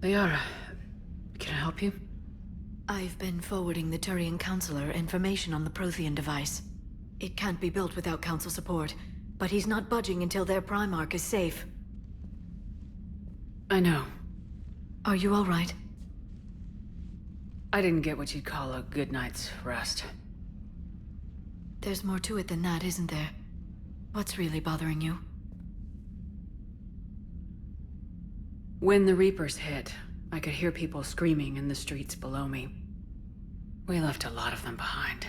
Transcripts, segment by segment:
Liara, can I help you? I've been forwarding the Turian Counselor information on the Prothean device. It can't be built without Council support, but he's not budging until their Primarch is safe. I know. Are you all right? I didn't get what you'd call a good night's rest. There's more to it than that, isn't there? What's really bothering you? When the Reapers hit, I could hear people screaming in the streets below me. We left a lot of them behind.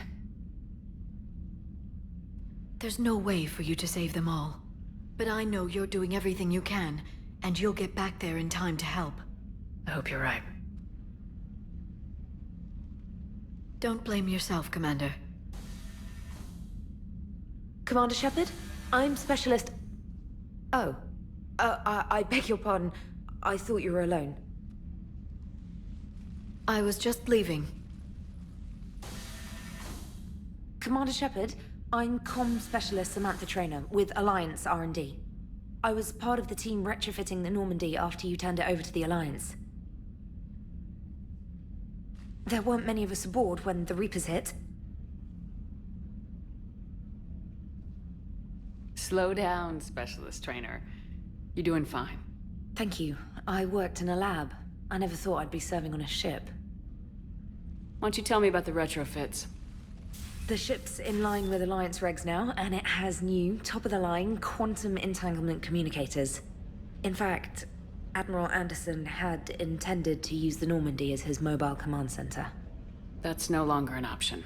There's no way for you to save them all. But I know you're doing everything you can, and you'll get back there in time to help. I hope you're right. Don't blame yourself, Commander. Commander Shepard? I'm Specialist... Oh. I beg your pardon. I thought you were alone. I was just leaving. Commander Shepard, I'm Comm Specialist Samantha Traynor with Alliance R&D. I was part of the team retrofitting the Normandy after you turned it over to the Alliance. There weren't many of us aboard when the Reapers hit. Slow down, Specialist Trainer. You're doing fine. Thank you. I worked in a lab. I never thought I'd be serving on a ship. Why don't you tell me about the retrofits? The ship's in line with Alliance regs now, and it has new, top-of-the-line, quantum entanglement communicators. In fact, Admiral Anderson had intended to use the Normandy as his mobile command center. That's no longer an option.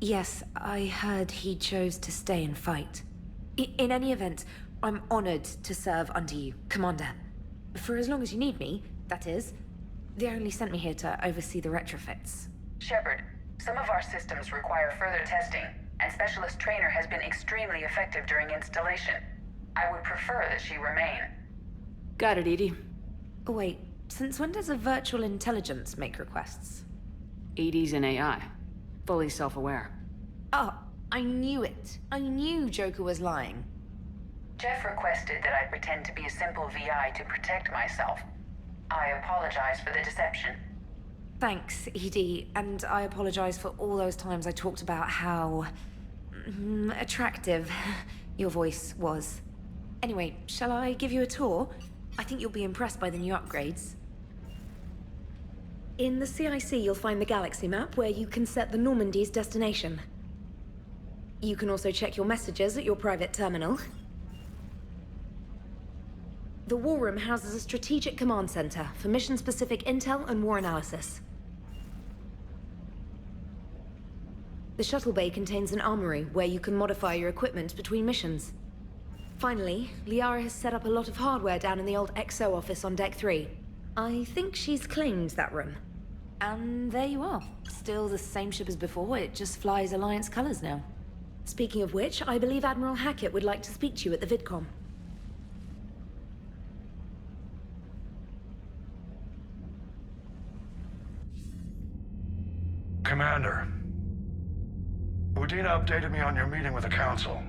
Yes, I heard he chose to stay and fight. In any event, I'm honored to serve under you, Commander. For as long as you need me, that is. They only sent me here to oversee the retrofits. Shepard, some of our systems require further testing, and Specialist Trainer has been extremely effective during installation. I would prefer that she remain. Got it, Edie. Oh, wait, since when does a virtual intelligence make requests? Edie's an AI. Fully self-aware. Oh, I knew it. I knew Joker was lying. Jeff requested that I pretend to be a simple VI to protect myself. I apologize for the deception. Thanks, Edie, and I apologize for all those times I talked about how... attractive your voice was. Anyway, shall I give you a tour? I think you'll be impressed by the new upgrades. In the CIC, you'll find the galaxy map where you can set the Normandy's destination. You can also check your messages at your private terminal. The War Room houses a strategic command center for mission-specific intel and war analysis. The shuttle bay contains an armory where you can modify your equipment between missions. Finally, Liara has set up a lot of hardware down in the old XO office on Deck 3. I think she's claimed that room. And there you are. Still the same ship as before, it just flies Alliance colors now. Speaking of which, I believe Admiral Hackett would like to speak to you at the VidCom. Commander, Udina updated me on your meeting with the Council.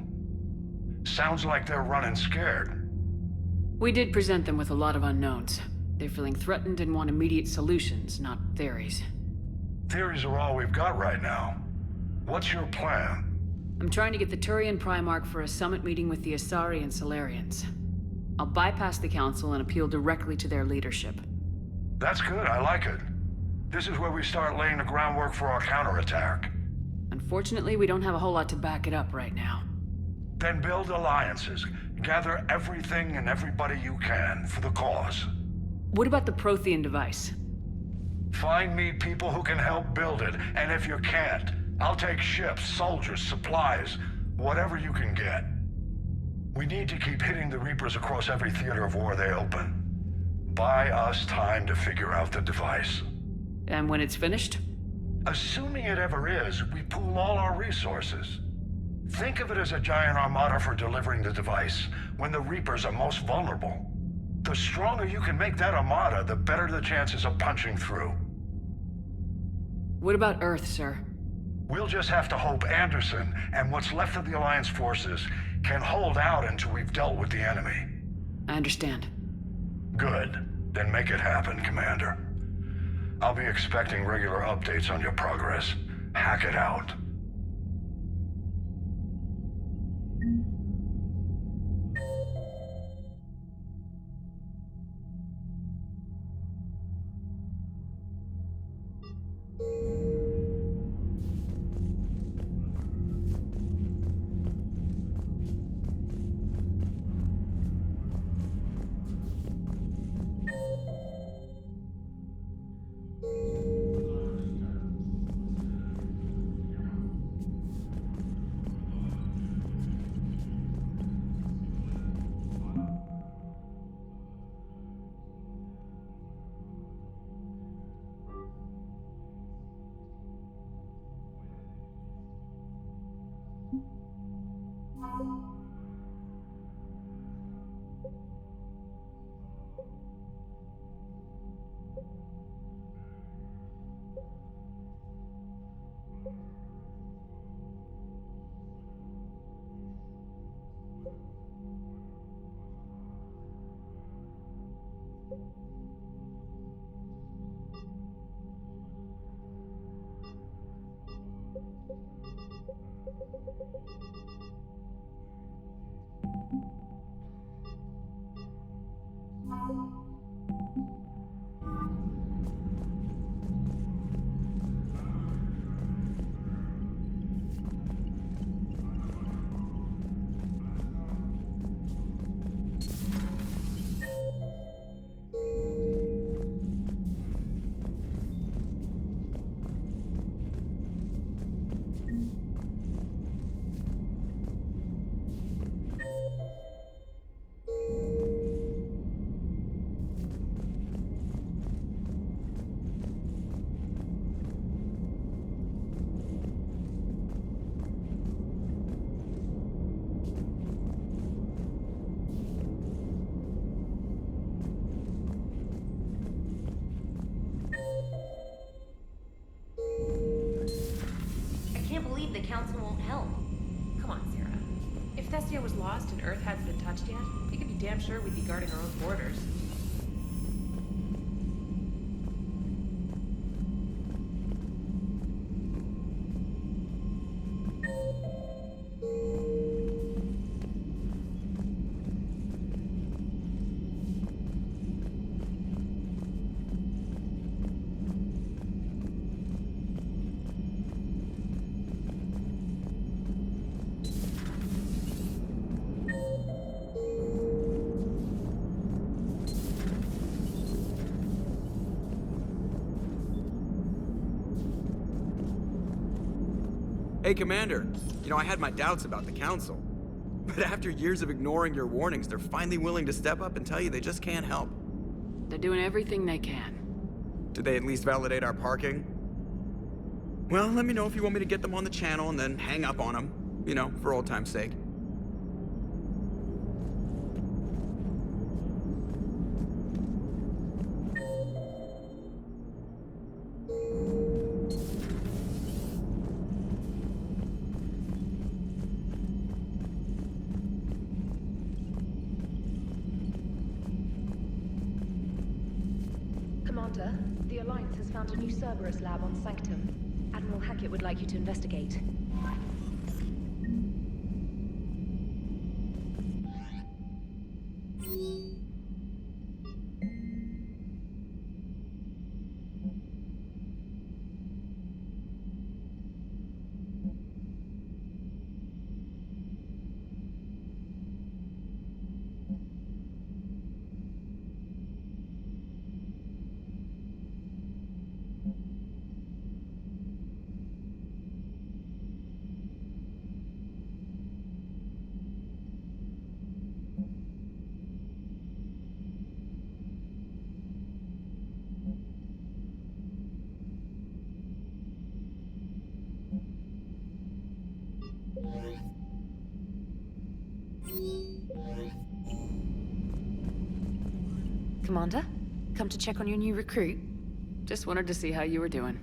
Sounds like they're running scared. We did present them with a lot of unknowns. They're feeling threatened and want immediate solutions, not theories. Theories are all we've got right now. What's your plan? I'm trying to get the Turian Primarch for a summit meeting with the Asari and Solarians. I'll bypass the Council and appeal directly to their leadership. That's good, I like it. This is where we start laying the groundwork for our counterattack. Unfortunately, we don't have a whole lot to back it up right now. Then build alliances. Gather everything and everybody you can for the cause. What about the Prothean device? Find me people who can help build it, and if you can't, I'll take ships, soldiers, supplies, whatever you can get. We need to keep hitting the Reapers across every theater of war they open. Buy us time to figure out the device. And when it's finished? Assuming it ever is, we pool all our resources. Think of it as a giant armada for delivering the device when the Reapers are most vulnerable. The stronger you can make that armada, the better the chances of punching through. What about Earth, sir? We'll just have to hope Anderson and what's left of the Alliance forces can hold out until we've dealt with the enemy. I understand. Good. Then make it happen, Commander. I'll be expecting regular updates on your progress. Hack it out. The Council won't help. Come on, Sarah. If Thestia was lost and Earth hadn't been touched yet, we could be damn sure we'd be guarding our own borders. Hey, Commander. You know, I had my doubts about the Council. But after years of ignoring your warnings, they're finally willing to step up and tell you they just can't help. They're doing everything they can. Did they at least validate our parking? Well, let me know if you want me to get them on the channel and then hang up on them. You know, for old time's sake. Commander, the Alliance has found a new Cerberus lab on Sanctum. Admiral Hackett would like you to investigate. Commander? Come to check on your new recruit? Just wanted to see how you were doing.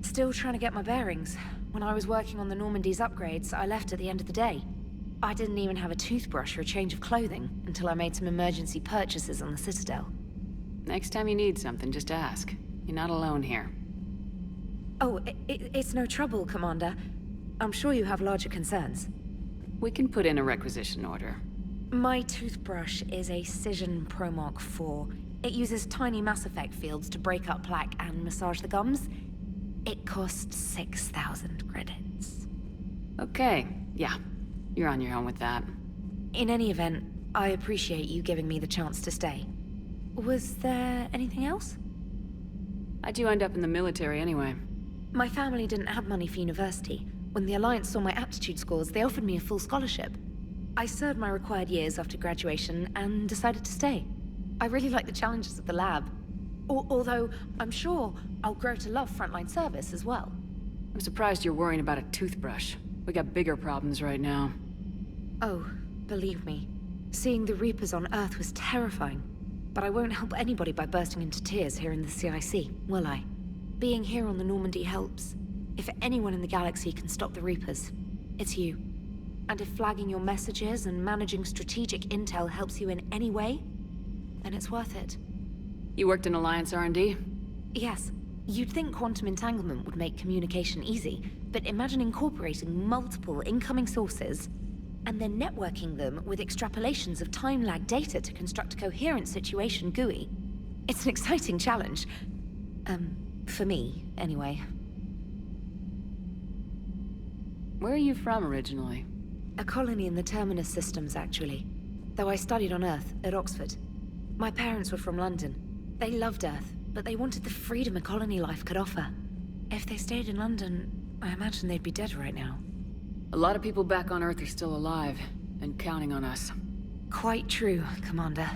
Still trying to get my bearings. When I was working on the Normandy's upgrades, I left at the end of the day. I didn't even have a toothbrush or a change of clothing until I made some emergency purchases on the Citadel. Next time you need something, just ask. You're not alone here. Oh, it's no trouble, Commander. I'm sure you have larger concerns. We can put in a requisition order. My toothbrush is a Cision Pro Mark IV. It uses tiny Mass Effect fields to break up plaque and massage the gums. It costs 6,000 credits. Okay, yeah. You're on your own with that. In any event, I appreciate you giving me the chance to stay. Was there anything else? How'd you end up in the military anyway? My family didn't have money for university. When the Alliance saw my aptitude scores, they offered me a full scholarship. I served my required years after graduation and decided to stay. I really like the challenges of the lab. Although, I'm sure I'll grow to love frontline service as well. I'm surprised you're worrying about a toothbrush. We got bigger problems right now. Oh, believe me. Seeing the Reapers on Earth was terrifying. But I won't help anybody by bursting into tears here in the CIC, will I? Being here on the Normandy helps. If anyone in the galaxy can stop the Reapers, it's you. And if flagging your messages and managing strategic intel helps you in any way, then it's worth it. You worked in Alliance R&D? Yes. You'd think quantum entanglement would make communication easy, but imagine incorporating multiple incoming sources and then networking them with extrapolations of time-lag data to construct a coherent situation GUI. It's an exciting challenge. For me, anyway. Where are you from originally? A colony in the Terminus systems, actually. Though I studied on Earth, at Oxford. My parents were from London. They loved Earth, but they wanted the freedom a colony life could offer. If they stayed in London, I imagine they'd be dead right now. A lot of people back on Earth are still alive, and counting on us. Quite true, Commander.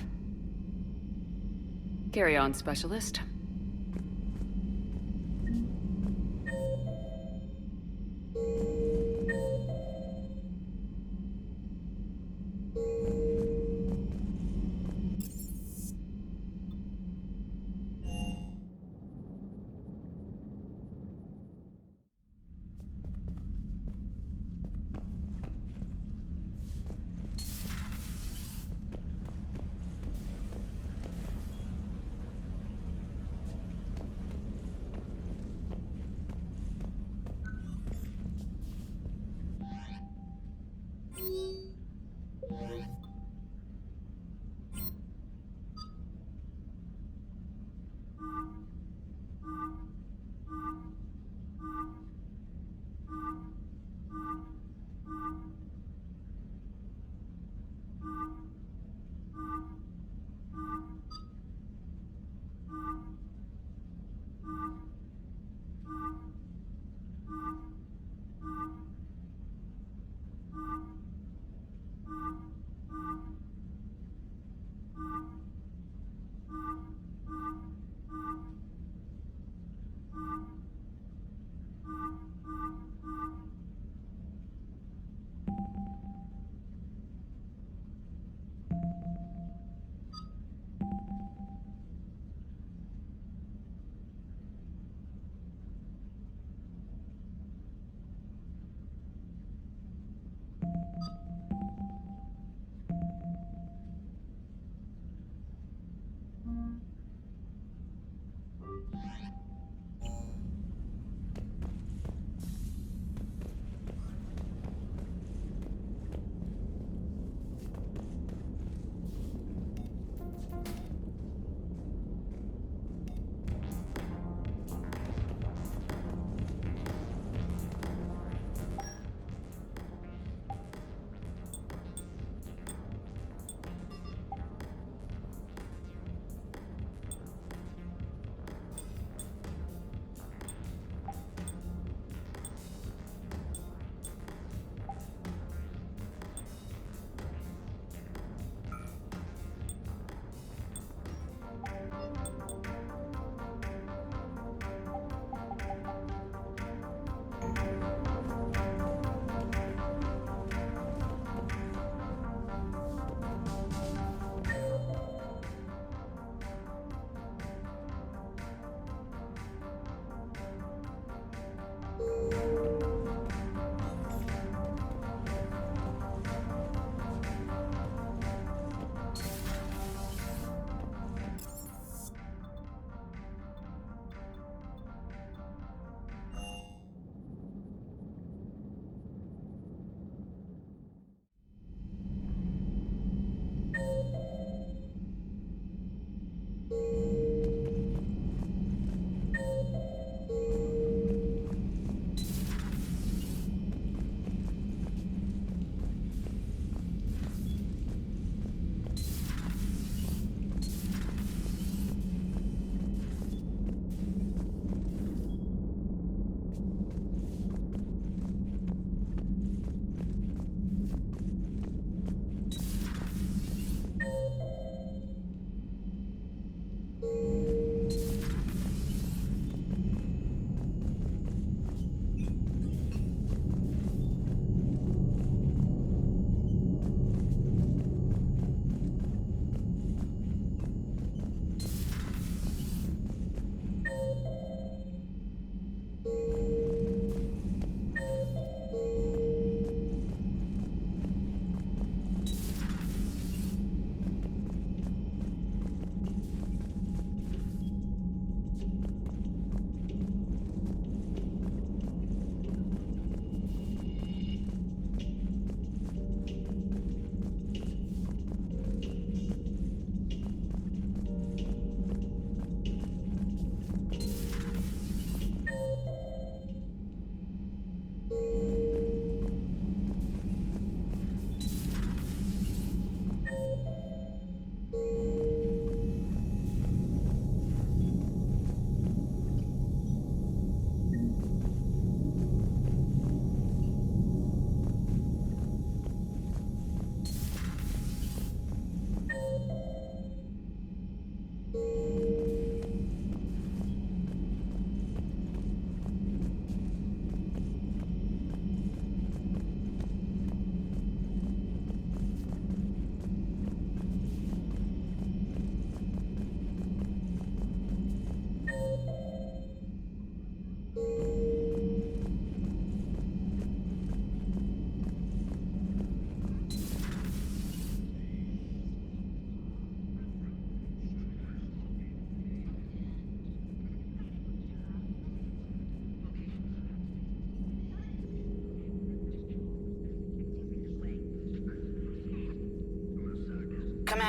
Carry on, Specialist.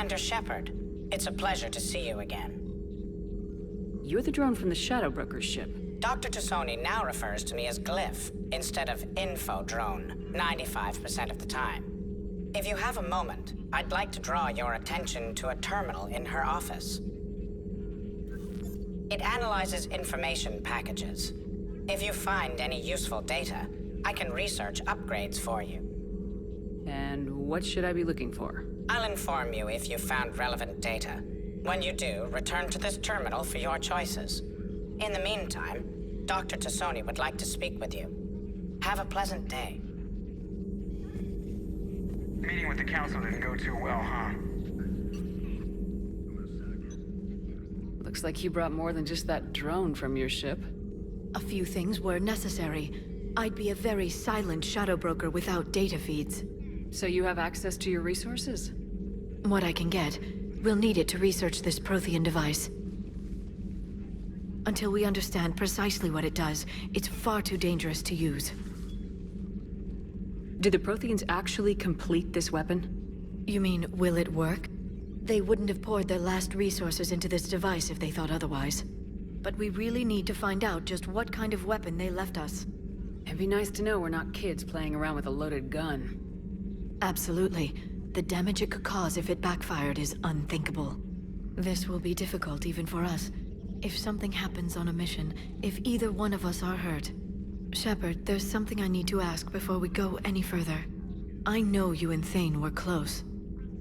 Commander Shepard. It's a pleasure to see you again. You're the drone from the Shadow Broker's ship. Dr. Tassoni now refers to me as Glyph, instead of Info Drone, 95% of the time. If you have a moment, I'd like to draw your attention to a terminal in her office. It analyzes information packages. If you find any useful data, I can research upgrades for you. And what should I be looking for? I'll inform you if you found relevant data. When you do, return to this terminal for your choices. In the meantime, Dr. Tassoni would like to speak with you. Have a pleasant day. Meeting with the council didn't go too well, huh? Looks like you brought more than just that drone from your ship. A few things were necessary. I'd be a very silent shadow broker without data feeds. So you have access to your resources? What I can get. We'll need it to research this Prothean device. Until we understand precisely what it does, it's far too dangerous to use. Did the Protheans actually complete this weapon? You mean, will it work? They wouldn't have poured their last resources into this device if they thought otherwise. But we really need to find out just what kind of weapon they left us. It'd be nice to know we're not kids playing around with a loaded gun. Absolutely. The damage it could cause if it backfired is unthinkable. This will be difficult even for us. If something happens on a mission, if either one of us are hurt. Shepard, there's something I need to ask before we go any further. I know you and Thane were close.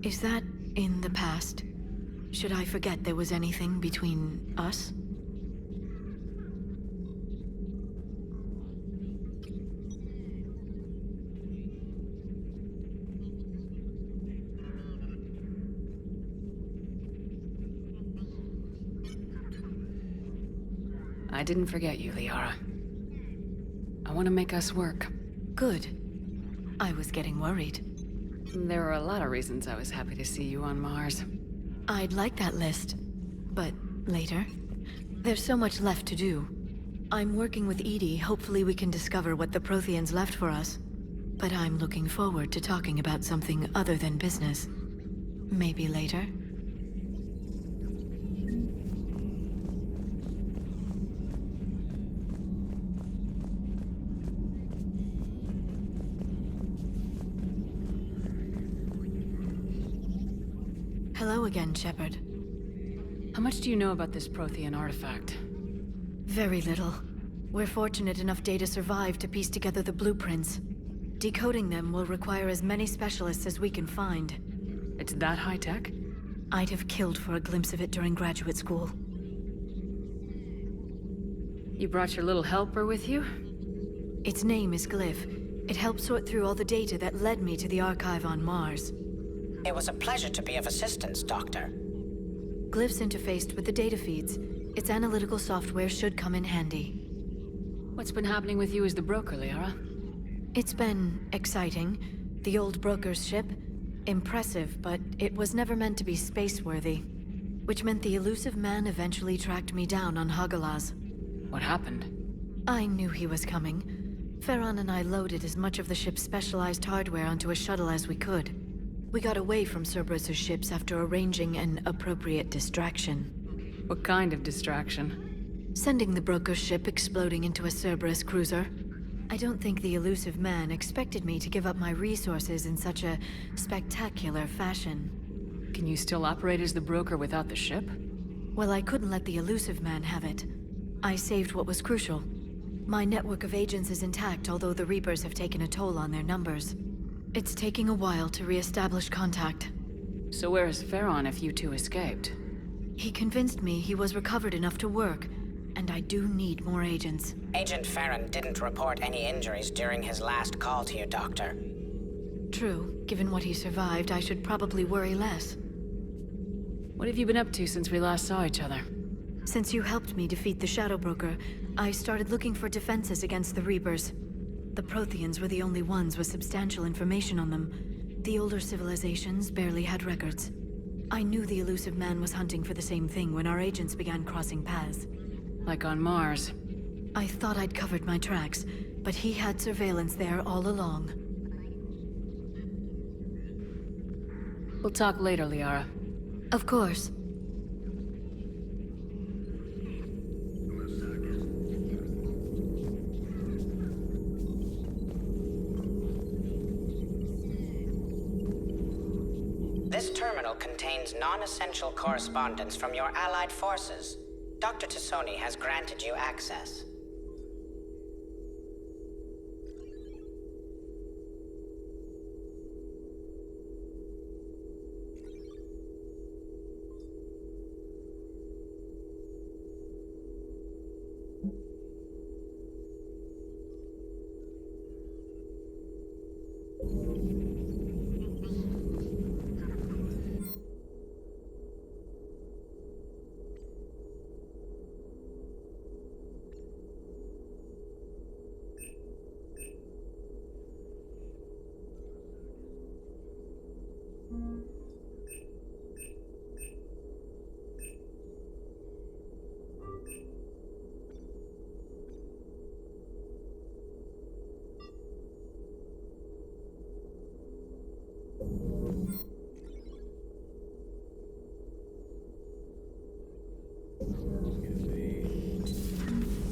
Is that in the past? Should I forget there was anything between us? I didn't forget you, Liara. I want to make us work. Good. I was getting worried. There were a lot of reasons I was happy to see you on Mars. I'd like that list. But later? There's so much left to do. I'm working with Edie. Hopefully we can discover what the Protheans left for us. But I'm looking forward to talking about something other than business. Maybe later? Hello again, Shepard. How much do you know about this Prothean artifact? Very little. We're fortunate enough data survived to piece together the blueprints. Decoding them will require as many specialists as we can find. It's that high-tech? I'd have killed for a glimpse of it during graduate school. You brought your little helper with you? Its name is Glyph. It helped sort through all the data that led me to the archive on Mars. It was a pleasure to be of assistance, Doctor. Glyph's interfaced with the data feeds. Its analytical software should come in handy. What's been happening with you as the broker, Liara? It's been exciting. The old broker's ship. Impressive, but it was never meant to be space-worthy. Which meant the elusive man eventually tracked me down on Hagalaz. What happened? I knew he was coming. Farron and I loaded as much of the ship's specialized hardware onto a shuttle as we could. We got away from Cerberus's ships after arranging an appropriate distraction. What kind of distraction? Sending the broker's ship exploding into a Cerberus cruiser. I don't think the elusive man expected me to give up my resources in such a spectacular fashion. Can you still operate as the broker without the ship? Well, I couldn't let the elusive man have it. I saved what was crucial. My network of agents is intact, although the Reapers have taken a toll on their numbers. It's taking a while to re-establish contact. So where is Farron if you two escaped? He convinced me he was recovered enough to work, and I do need more agents. Agent Farron didn't report any injuries during his last call to you, Doctor. True. Given what he survived, I should probably worry less. What have you been up to since we last saw each other? Since you helped me defeat the Shadow Broker, I started looking for defenses against the Reapers. The Protheans were the only ones with substantial information on them. The older civilizations barely had records. I knew the elusive man was hunting for the same thing when our agents began crossing paths. Like on Mars. I thought I'd covered my tracks, but he had surveillance there all along. We'll talk later, Liara. Of course. This terminal contains non-essential correspondence from your allied forces. Dr. Tassoni has granted you access.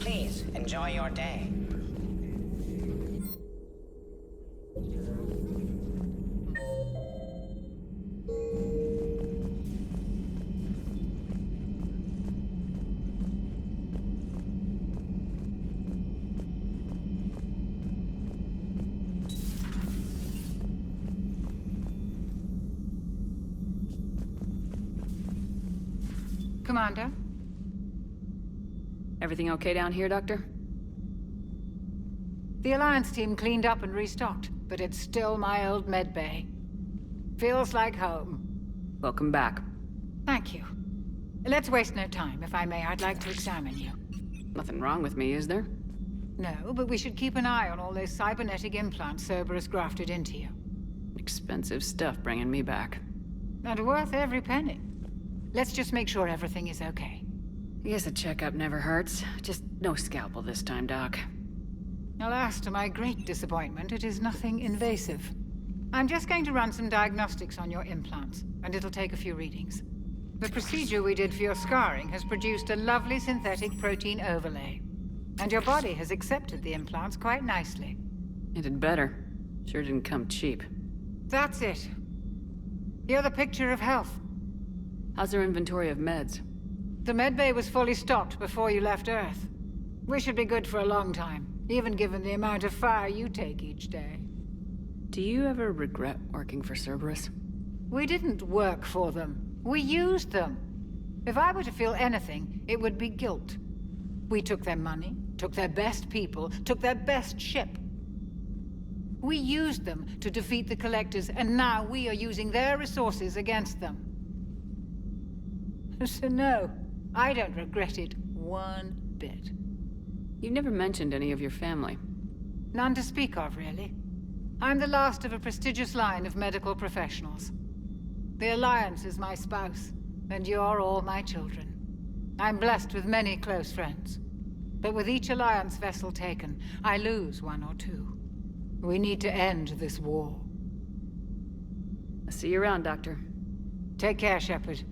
Please enjoy your day. Commander? Everything okay down here, Doctor? The Alliance team cleaned up and restocked, but it's still my old med bay. Feels like home. Welcome back. Thank you. Let's waste no time. If I may, I'd like to examine you. Nothing wrong with me, is there? No, but we should keep an eye on all those cybernetic implants Cerberus grafted into you. Expensive stuff bringing me back. And worth every penny. Let's just make sure everything is okay. I guess a checkup never hurts. Just no scalpel this time, Doc. Alas, to my great disappointment, it is nothing invasive. I'm just going to run some diagnostics on your implants, and it'll take a few readings. The procedure we did for your scarring has produced a lovely synthetic protein overlay. And your body has accepted the implants quite nicely. It did better. Sure didn't come cheap. That's it. You're the picture of health. How's our inventory of meds? The medbay was fully stocked before you left Earth. We should be good for a long time, even given the amount of fire you take each day. Do you ever regret working for Cerberus? We didn't work for them. We used them. If I were to feel anything, it would be guilt. We took their money, took their best people, took their best ship. We used them to defeat the Collectors, and now we are using their resources against them. So no, I don't regret it one bit. You never mentioned any of your family. None to speak of, really. I'm the last of a prestigious line of medical professionals. The Alliance is my spouse, and you're all my children. I'm blessed with many close friends. But with each Alliance vessel taken, I lose one or two. We need to end this war. I'll see you around, Doctor. Take care, Shepard.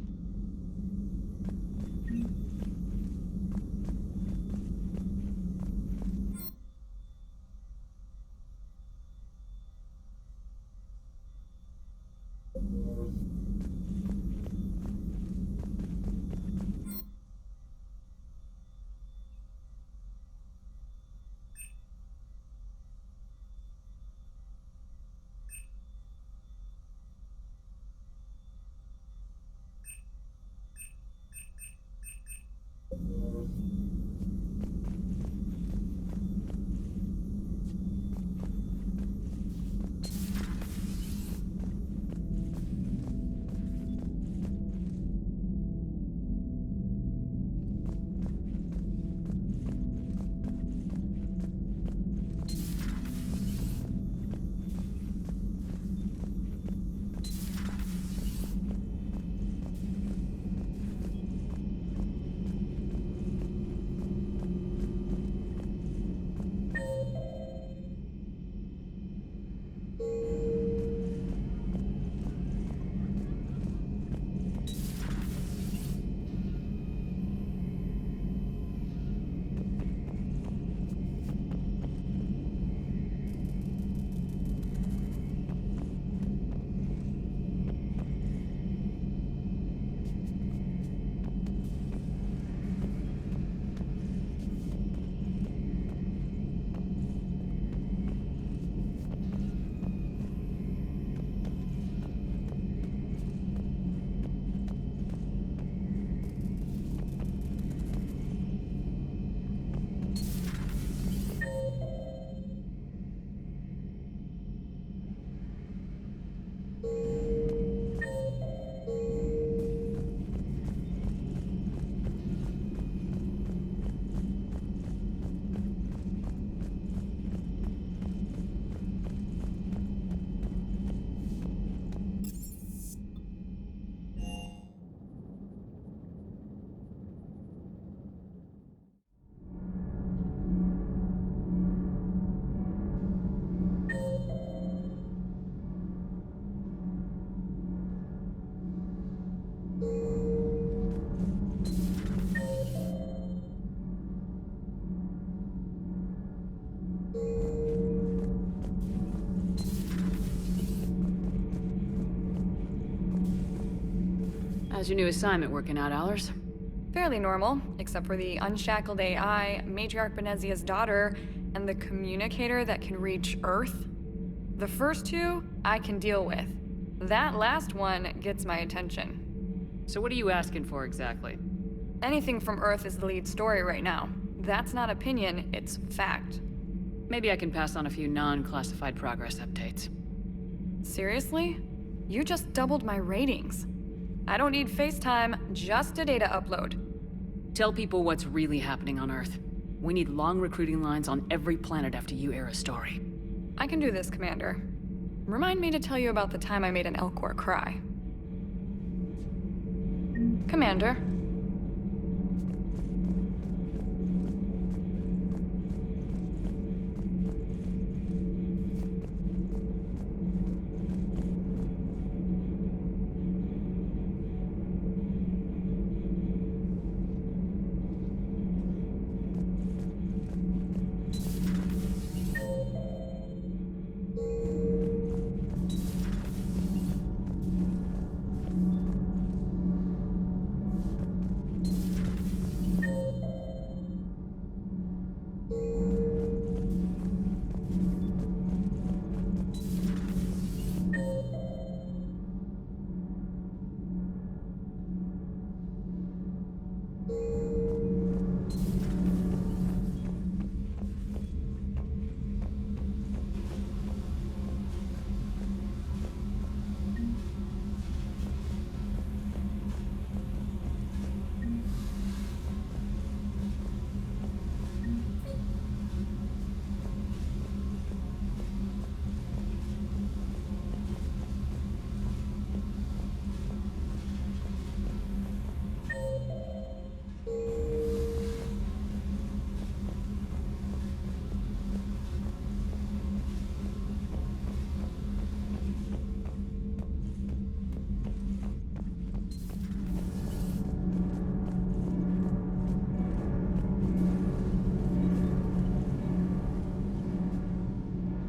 How's your new assignment working out, Allers? Fairly normal, except for the unshackled AI, Matriarch Benezia's daughter, and the communicator that can reach Earth. The first two, I can deal with. That last one gets my attention. So what are you asking for exactly? Anything from Earth is the lead story right now. That's not opinion, it's fact. Maybe I can pass on a few non-classified progress updates. Seriously? You just doubled my ratings. I don't need FaceTime, just a data upload. Tell people what's really happening on Earth. We need long recruiting lines on every planet after you air a story. I can do this, Commander. Remind me to tell you about the time I made an Elcor cry. Commander.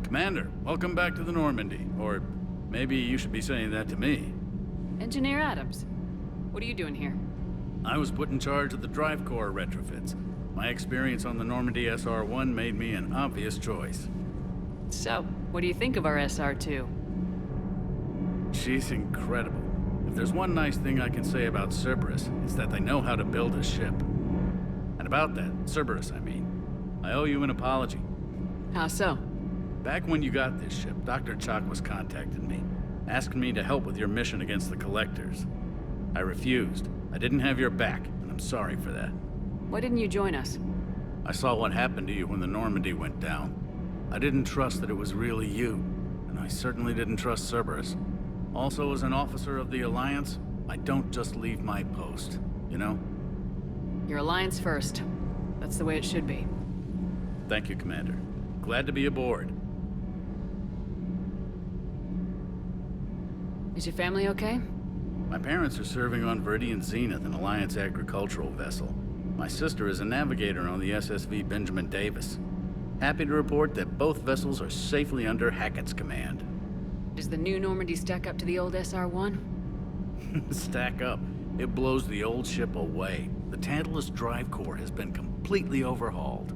Commander, welcome back to the Normandy. Or maybe you should be saying that to me. Engineer Adams, what are you doing here? I was put in charge of the drive core retrofits. My experience on the Normandy SR-1 made me an obvious choice. So, what do you think of our SR-2? She's incredible. If there's one nice thing I can say about Cerberus, it's that they know how to build a ship. And about that, Cerberus, I mean, I owe you an apology. How so? Back when you got this ship, Dr. Chalk was contacting me, asking me to help with your mission against the Collectors. I refused. I didn't have your back, and I'm sorry for that. Why didn't you join us? I saw what happened to you when the Normandy went down. I didn't trust that it was really you, and I certainly didn't trust Cerberus. Also, as an officer of the Alliance, I don't just leave my post, you know? Your Alliance first. That's the way it should be. Thank you, Commander. Glad to be aboard. Is your family okay? My parents are serving on Viridian Zenith, an Alliance agricultural vessel. My sister is a navigator on the SSV Benjamin Davis. Happy to report that both vessels are safely under Hackett's command. Does the new Normandy stack up to the old SR-1? Stack up. It blows the old ship away. The Tantalus drive core has been completely overhauled.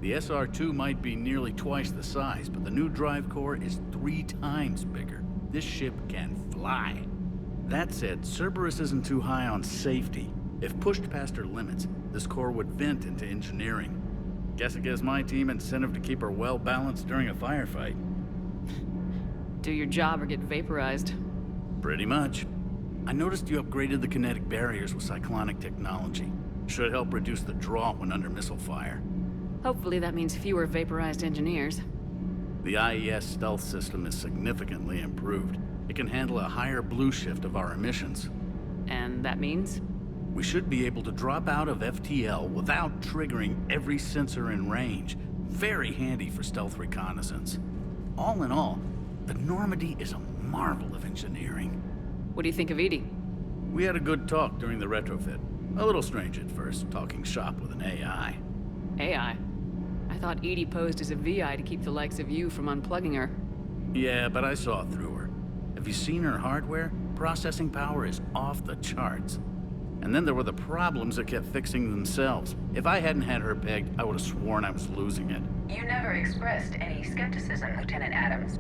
The SR-2 might be nearly twice the size, but the new drive core is 3 times bigger. This ship can fly. That said, Cerberus isn't too high on safety. If pushed past her limits, this core would vent into engineering. Guess it gives my team incentive to keep her well-balanced during a firefight. Do your job or get vaporized. Pretty much. I noticed you upgraded the kinetic barriers with cyclonic technology. Should help reduce the draw when under missile fire. Hopefully that means fewer vaporized engineers. The IES stealth system is significantly improved. It can handle a higher blue shift of our emissions. And that means? We should be able to drop out of FTL without triggering every sensor in range. Very handy for stealth reconnaissance. All in all, the Normandy is a marvel of engineering. What do you think of Edie? We had a good talk during the retrofit. A little strange at first, talking shop with an AI. AI? I thought Edie posed as a VI to keep the likes of you from unplugging her. Yeah, but I saw through her. Have you seen her hardware? Processing power is off the charts. And then there were the problems that kept fixing themselves. If I hadn't had her pegged, I would have sworn I was losing it. You never expressed any skepticism, Lieutenant Adams.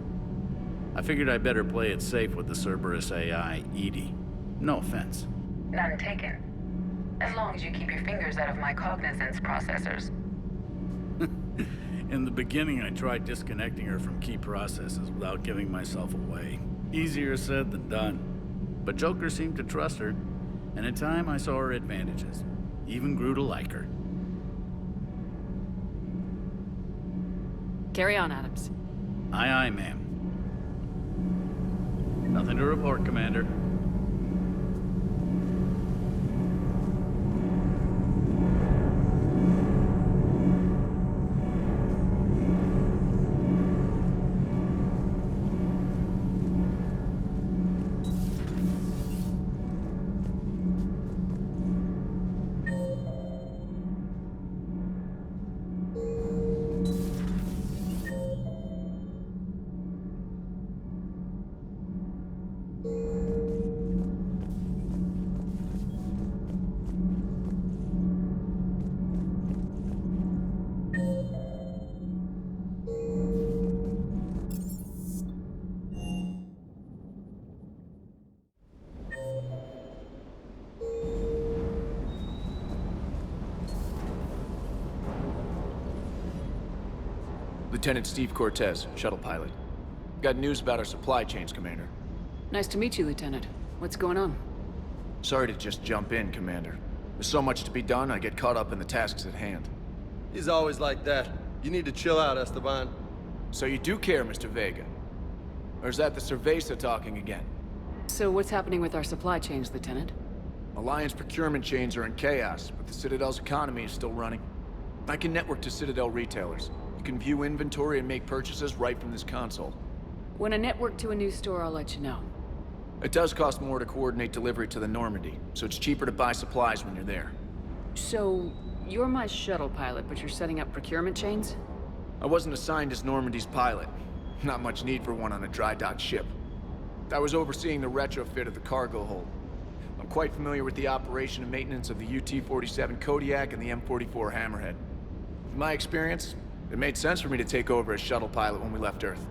I figured I'd better play it safe with the Cerberus AI, Edie. No offense. None taken. As long as you keep your fingers out of my cognizance processors. In the beginning, I tried disconnecting her from key processes without giving myself away. Easier said than done. But Joker seemed to trust her, and in time I saw her advantages. Even grew to like her. Carry on, Adams. Aye, aye, ma'am. Nothing to report, Commander. Lieutenant Steve Cortez, shuttle pilot. Got news about our supply chains, Commander. Nice to meet you, Lieutenant. What's going on? Sorry to just jump in, Commander. There's so much to be done, I get caught up in the tasks at hand. He's always like that. You need to chill out, Esteban. So you do care, Mr. Vega? Or is that the Cerveza talking again? So what's happening with our supply chains, Lieutenant? Alliance procurement chains are in chaos, but the Citadel's economy is still running. I can network to Citadel retailers. You can view inventory and make purchases right from this console. When I network to a new store, I'll let you know. It does cost more to coordinate delivery to the Normandy, so it's cheaper to buy supplies when you're there. So, you're my shuttle pilot, but you're setting up procurement chains? I wasn't assigned as Normandy's pilot. Not much need for one on a dry dock ship. I was overseeing the retrofit of the cargo hold. I'm quite familiar with the operation and maintenance of the UT-47 Kodiak and the M44 Hammerhead. In my experience, it made sense for me to take over as shuttle pilot when we left Earth.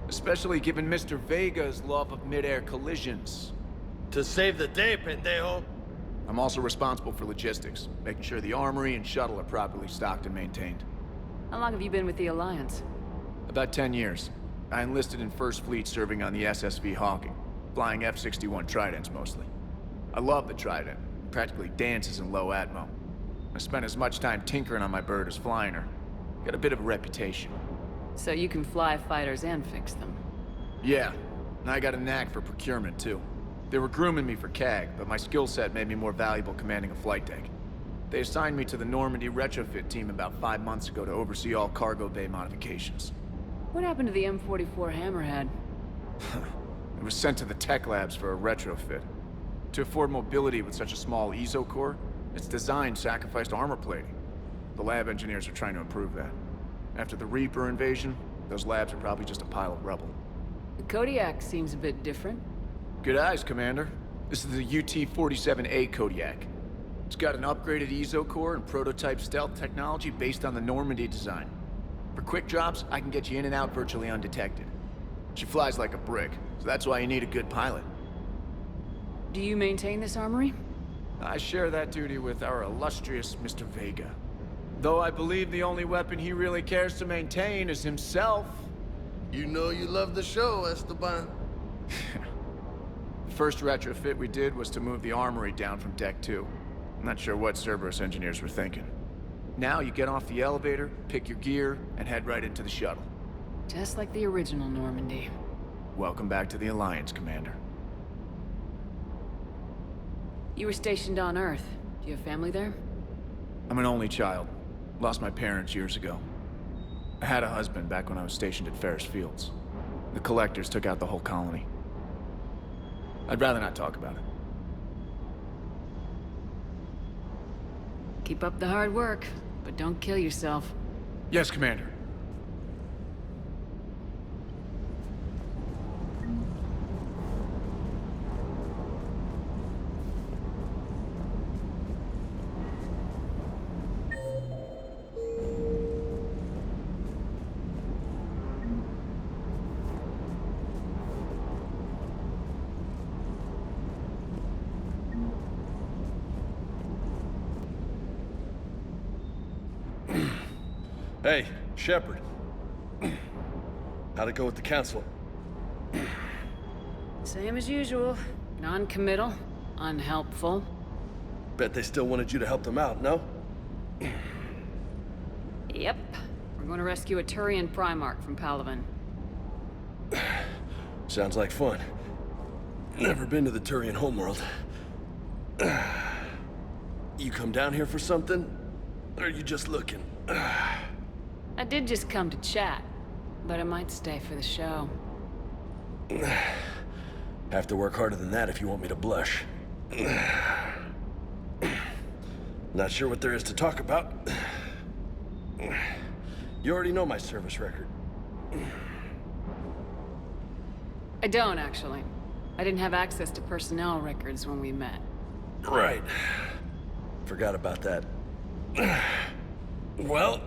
Especially given Mr. Vega's love of mid-air collisions. To save the day, pendejo. I'm also responsible for logistics, making sure the armory and shuttle are properly stocked and maintained. How long have you been with the Alliance? About 10 years. I enlisted in First Fleet serving on the SSV Hawking, flying F-61 Tridents mostly. I love the Trident. It practically dances in low atmo. I spent as much time tinkering on my bird as flying her. Got a bit of a reputation. So you can fly fighters and fix them? Yeah, and I got a knack for procurement too. They were grooming me for CAG, but my skill set made me more valuable commanding a flight deck. They assigned me to the Normandy retrofit team about 5 months ago to oversee all cargo bay modifications. What happened to the M44 Hammerhead? It was sent to the tech labs for a retrofit. To afford mobility with such a small ESO core, its design sacrificed armor plating. The lab engineers are trying to improve that. After the Reaper invasion, those labs are probably just a pile of rubble. The Kodiak seems a bit different. Good eyes, Commander. This is the UT-47A Kodiak. It's got an upgraded ESO core and prototype stealth technology based on the Normandy design. For quick drops, I can get you in and out virtually undetected. She flies like a brick, so that's why you need a good pilot. Do you maintain this armory? I share that duty with our illustrious Mr. Vega. Though I believe the only weapon he really cares to maintain is himself. You know you love the show, Esteban. The first retrofit we did was to move the armory down from Deck 2. I'm not sure what Cerberus engineers were thinking. Now you get off the elevator, pick your gear, and head right into the shuttle. Just like the original Normandy. Welcome back to the Alliance, Commander. You were stationed on Earth. Do you have family there? I'm an only child. Lost my parents years ago. I had a husband back when I was stationed at Ferris Fields. The Collectors took out the whole colony. I'd rather not talk about it. Keep up the hard work, but don't kill yourself. Yes, Commander. Hey, Shepard. How'd it go with the council? Same as usual. Non-committal, unhelpful. Bet they still wanted you to help them out, no? Yep. We're going to rescue a Turian Primarch from Palaven. Sounds like fun. Never been to the Turian homeworld. You come down here for something? Or are you just looking? I did just come to chat, but I might stay for the show. Have to work harder than that if you want me to blush. Not sure what there is to talk about. You already know my service record. I don't, actually. I didn't have access to personnel records when we met. Right. Forgot about that. Well...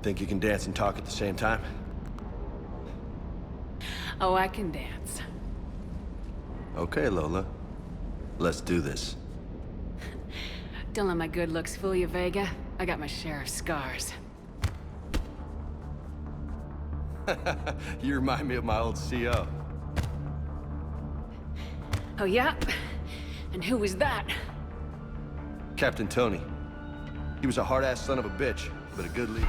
Think you can dance and talk at the same time? Oh, I can dance. Okay, Lola. Let's do this. Don't let my good looks fool you, Vega. I got my share of scars. You remind me of my old CO. Oh, yeah? And who was that? Captain Tony. He was a hard-ass son of a bitch, but a good leader.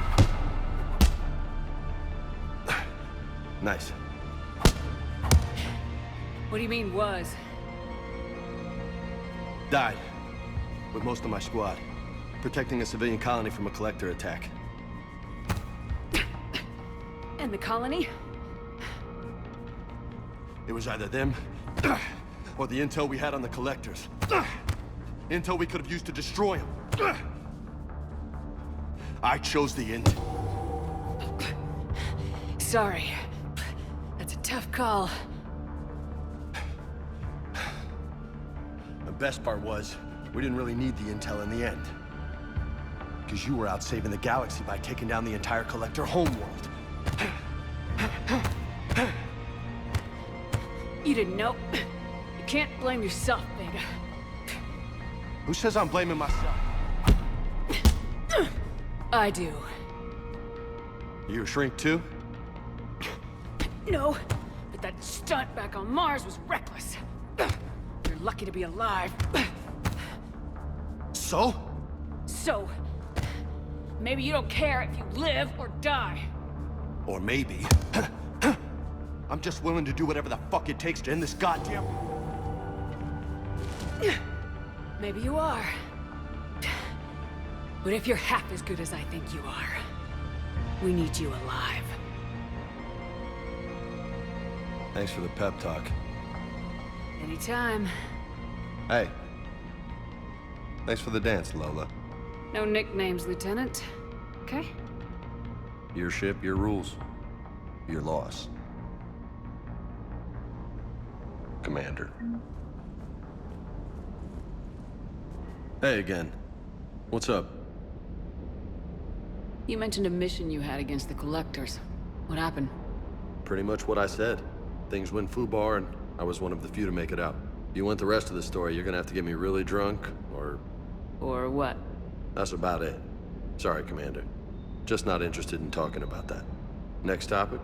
Nice. What do you mean, was? Died. With most of my squad. Protecting a civilian colony from a collector attack. And the colony? It was either them, or the intel we had on the collectors. Intel we could have used to destroy them. I chose the intel. Sorry. That's a tough call. The best part was, we didn't really need the intel in the end. Because you were out saving the galaxy by taking down the entire collector homeworld. You didn't know. You can't blame yourself, Vega. Who says I'm blaming myself? I do. You a shrink too? No, but that stunt back on Mars was reckless. You're lucky to be alive. So? So, maybe you don't care if you live or die. Or maybe... I'm just willing to do whatever the fuck it takes to end this goddamn... Maybe you are. But if you're half as good as I think you are, we need you alive. Thanks for the pep talk. Anytime. Hey. Thanks for the dance, Lola. No nicknames, Lieutenant. Okay? Your ship, your rules. Your loss. Commander. Hey again. What's up? You mentioned a mission you had against the Collectors. What happened? Pretty much what I said. Things went foobar, and I was one of the few to make it out. If you want the rest of the story, you're gonna have to get me really drunk, or... Or what? That's about it. Sorry, Commander. Just not interested in talking about that. Next topic?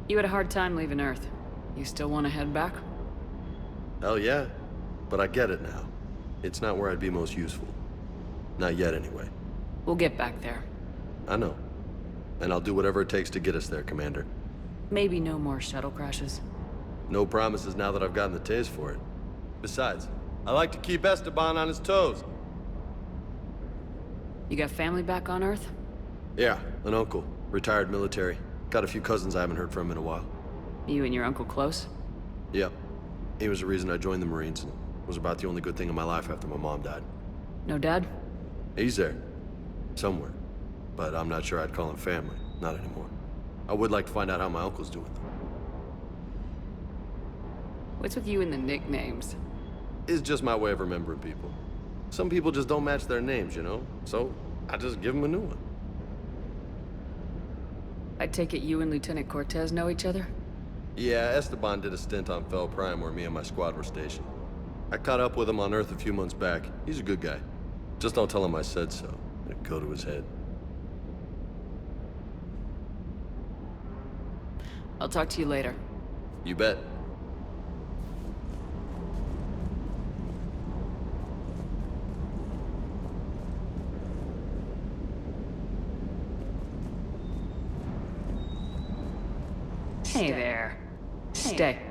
You had a hard time leaving Earth. You still want to head back? Hell yeah. But I get it now. It's not where I'd be most useful. Not yet, anyway. We'll get back there. I know. And I'll do whatever it takes to get us there, Commander. Maybe no more shuttle crashes. No promises now that I've gotten the taste for it. Besides, I like to keep Esteban on his toes. You got family back on Earth? Yeah, an uncle. Retired military. Got a few cousins I haven't heard from in a while. You and your uncle close? Yep. He was the reason I joined the Marines, and was about the only good thing in my life after my mom died. No dad? He's there. Somewhere. But I'm not sure I'd call him family. Not anymore. I would like to find out how my uncle's doing, though. What's with you and the nicknames? It's just my way of remembering people. Some people just don't match their names, you know? So, I just give them a new one. I take it you and Lieutenant Cortez know each other? Yeah, Esteban did a stint on Fel Prime where me and my squad were stationed. I caught up with him on Earth a few months back. He's a good guy. Just don't tell him I said so. It'd go to his head. I'll talk to you later. You bet. Hey there. Stay.